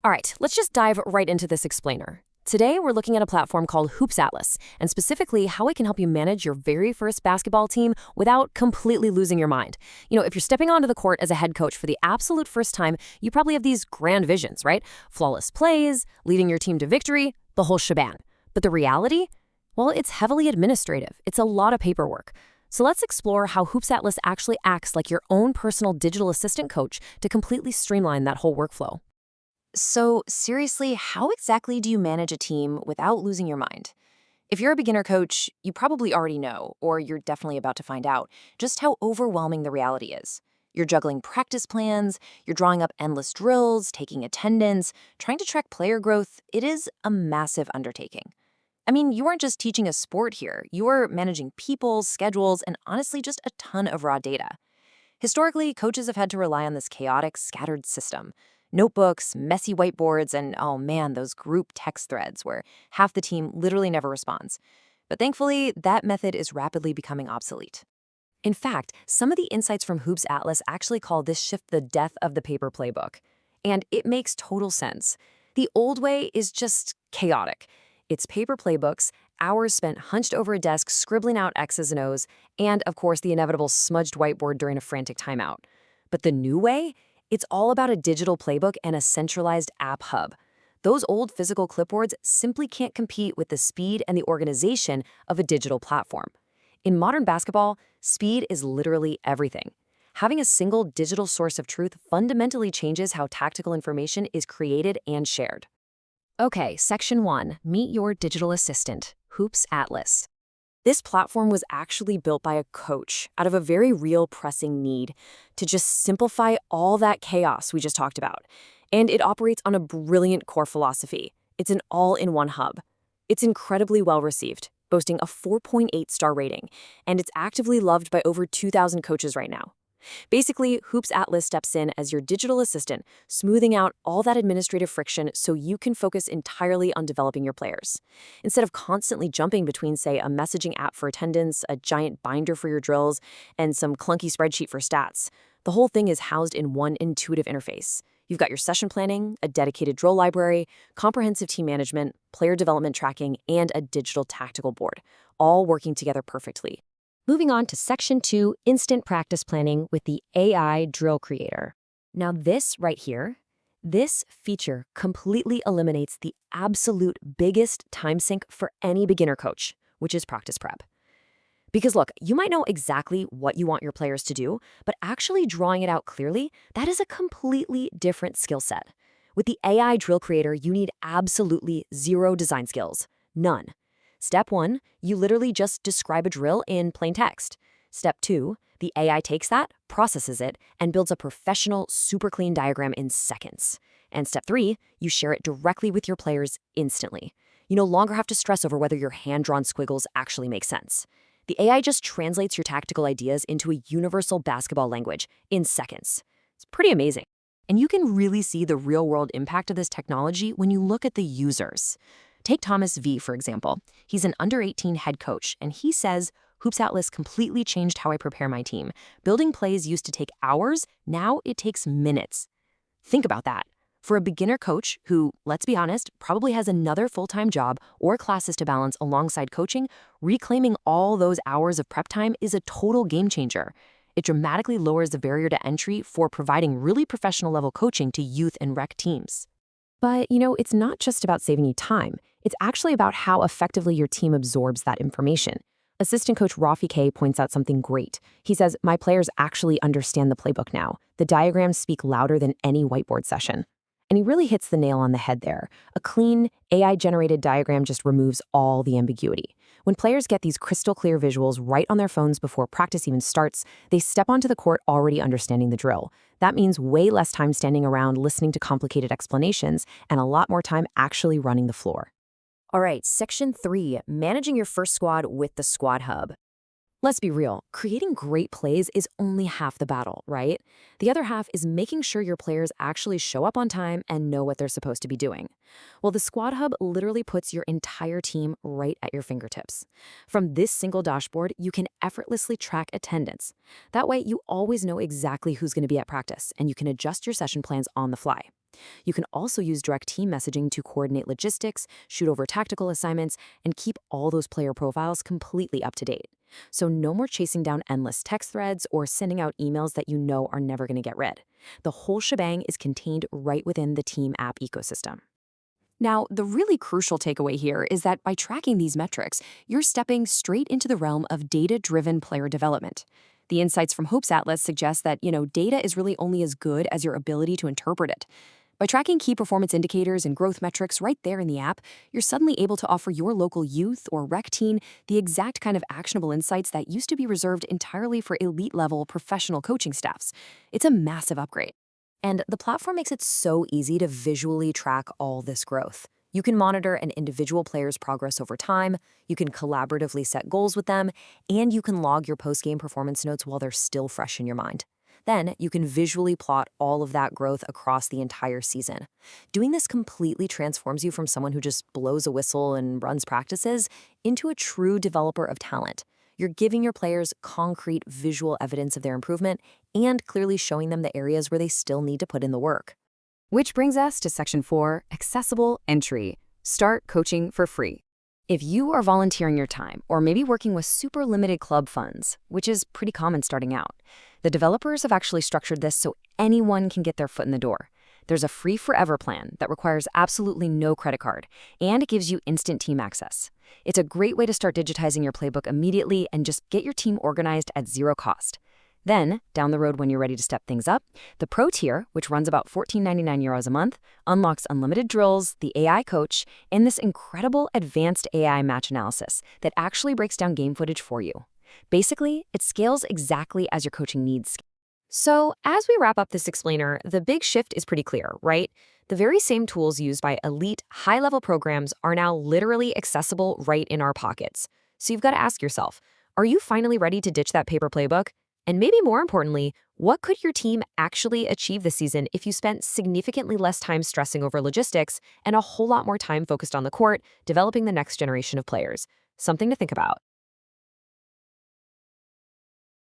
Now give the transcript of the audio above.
All right, let's just dive right into this explainer. Today, we're looking at a platform called HoopsAtlas, and specifically how it can help you manage your very first basketball team without completely losing your mind. If you're stepping onto the court as a head coach for the absolute first time, you probably have these grand visions, right? Flawless plays, leading your team to victory, the whole shebang. But the reality? Well, it's heavily administrative. It's a lot of paperwork. So let's explore how HoopsAtlas actually acts like your own personal digital assistant coach to completely streamline that whole workflow. So, seriously, how exactly do you manage a team without losing your mind? If you're a beginner coach, you probably already know, or you're definitely about to find out, just how overwhelming the reality is. You're juggling practice plans, you're drawing up endless drills, taking attendance, trying to track player growth. It is a massive undertaking. I mean, you aren't just teaching a sport here, you're managing people, schedules, and honestly, just a ton of raw data. Historically, coaches have had to rely on this chaotic, scattered system. Notebooks, messy whiteboards, and oh man, those group text threads where half the team literally never responds. But thankfully, that method is rapidly becoming obsolete. In fact, some of the insights from Hoops Atlas actually call this shift the death of the paper playbook. And it makes total sense. The old way is just chaotic. It's paper playbooks, hours spent hunched over a desk scribbling out X's and O's, and of course the inevitable smudged whiteboard during a frantic timeout. But the new way? It's all about a digital playbook and a centralized app hub. Those old physical clipboards simply can't compete with the speed and the organization of a digital platform. In modern basketball, speed is literally everything. Having a single digital source of truth fundamentally changes how tactical information is created and shared. Okay, Section 1, Meet Your Digital Assistant, Hoops Atlas. This platform was actually built by a coach out of a very real pressing need to just simplify all that chaos we just talked about. And it operates on a brilliant core philosophy. It's an all-in-one hub. It's incredibly well received, boasting a 4.8-star rating, and it's actively loved by over 2,000 coaches right now. Basically, Hoops Atlas steps in as your digital assistant, smoothing out all that administrative friction so you can focus entirely on developing your players. Instead of constantly jumping between, say, a messaging app for attendance, a giant binder for your drills, and some clunky spreadsheet for stats, the whole thing is housed in one intuitive interface. You've got your session planning, a dedicated drill library, comprehensive team management, player development tracking, and a digital tactical board, all working together perfectly. Moving on to Section 2, Instant Practice Planning with the AI Drill Creator. Now this right here, this feature completely eliminates the absolute biggest time sink for any beginner coach, which is practice prep. Because look, you might know exactly what you want your players to do, but actually drawing it out clearly, that is a completely different skill set. With the AI Drill Creator, you need absolutely zero design skills. None. Step 1, you literally just describe a drill in plain text. Step 2, the AI takes that, processes it, and builds a professional, super clean diagram in seconds. And step 3, you share it directly with your players instantly. You no longer have to stress over whether your hand-drawn squiggles actually make sense. The AI just translates your tactical ideas into a universal basketball language in seconds. It's pretty amazing. And you can really see the real-world impact of this technology when you look at the users. Take Thomas V, for example. He's an under-18 head coach, and he says, Hoops Atlas completely changed how I prepare my team. Building plays used to take hours, now it takes minutes. Think about that. For a beginner coach who, let's be honest, probably has another full-time job or classes to balance alongside coaching, reclaiming all those hours of prep time is a total game changer. It dramatically lowers the barrier to entry for providing really professional level coaching to youth and rec teams. But, it's not just about saving you time. It's actually about how effectively your team absorbs that information. Assistant coach Rafi K points out something great. He says, my players actually understand the playbook now. The diagrams speak louder than any whiteboard session. And he really hits the nail on the head there. A clean, AI-generated diagram just removes all the ambiguity. When players get these crystal clear visuals right on their phones before practice even starts, they step onto the court already understanding the drill. That means way less time standing around listening to complicated explanations and a lot more time actually running the floor. All right, Section 3, Managing Your First Squad with the Squad Hub. Let's be real, creating great plays is only half the battle, right? The other half is making sure your players actually show up on time and know what they're supposed to be doing. Well, the Squad Hub literally puts your entire team right at your fingertips. From this single dashboard, you can effortlessly track attendance. That way, you always know exactly who's going to be at practice, and you can adjust your session plans on the fly. You can also use direct team messaging to coordinate logistics, shoot over tactical assignments, and keep all those player profiles completely up to date. So no more chasing down endless text threads or sending out emails that you know are never going to get read. The whole shebang is contained right within the team app ecosystem. Now, the really crucial takeaway here is that by tracking these metrics, you're stepping straight into the realm of data-driven player development. The insights from HoopsAtlas suggest that, data is really only as good as your ability to interpret it. By tracking key performance indicators and growth metrics right there in the app, you're suddenly able to offer your local youth or rec teen the exact kind of actionable insights that used to be reserved entirely for elite-level professional coaching staffs. It's a massive upgrade. And the platform makes it so easy to visually track all this growth. You can monitor an individual player's progress over time, you can collaboratively set goals with them, and you can log your post-game performance notes while they're still fresh in your mind. Then you can visually plot all of that growth across the entire season. Doing this completely transforms you from someone who just blows a whistle and runs practices into a true developer of talent. You're giving your players concrete visual evidence of their improvement and clearly showing them the areas where they still need to put in the work. Which brings us to Section 4, Accessible Entry. Start coaching for free. If you are volunteering your time or maybe working with super limited club funds, which is pretty common starting out, the developers have actually structured this so anyone can get their foot in the door. There's a free forever plan that requires absolutely no credit card, and it gives you instant team access. It's a great way to start digitizing your playbook immediately and just get your team organized at zero cost. Then, down the road when you're ready to step things up, the Pro tier, which runs about €14.99 a month, unlocks unlimited drills, the AI coach, and this incredible advanced AI match analysis that actually breaks down game footage for you. Basically, it scales exactly as your coaching needs. So, as we wrap up this explainer, the big shift is pretty clear, right? The very same tools used by elite, high-level programs are now literally accessible right in our pockets. So you've got to ask yourself, are you finally ready to ditch that paper playbook? And maybe more importantly, what could your team actually achieve this season if you spent significantly less time stressing over logistics and a whole lot more time focused on the court, developing the next generation of players? Something to think about.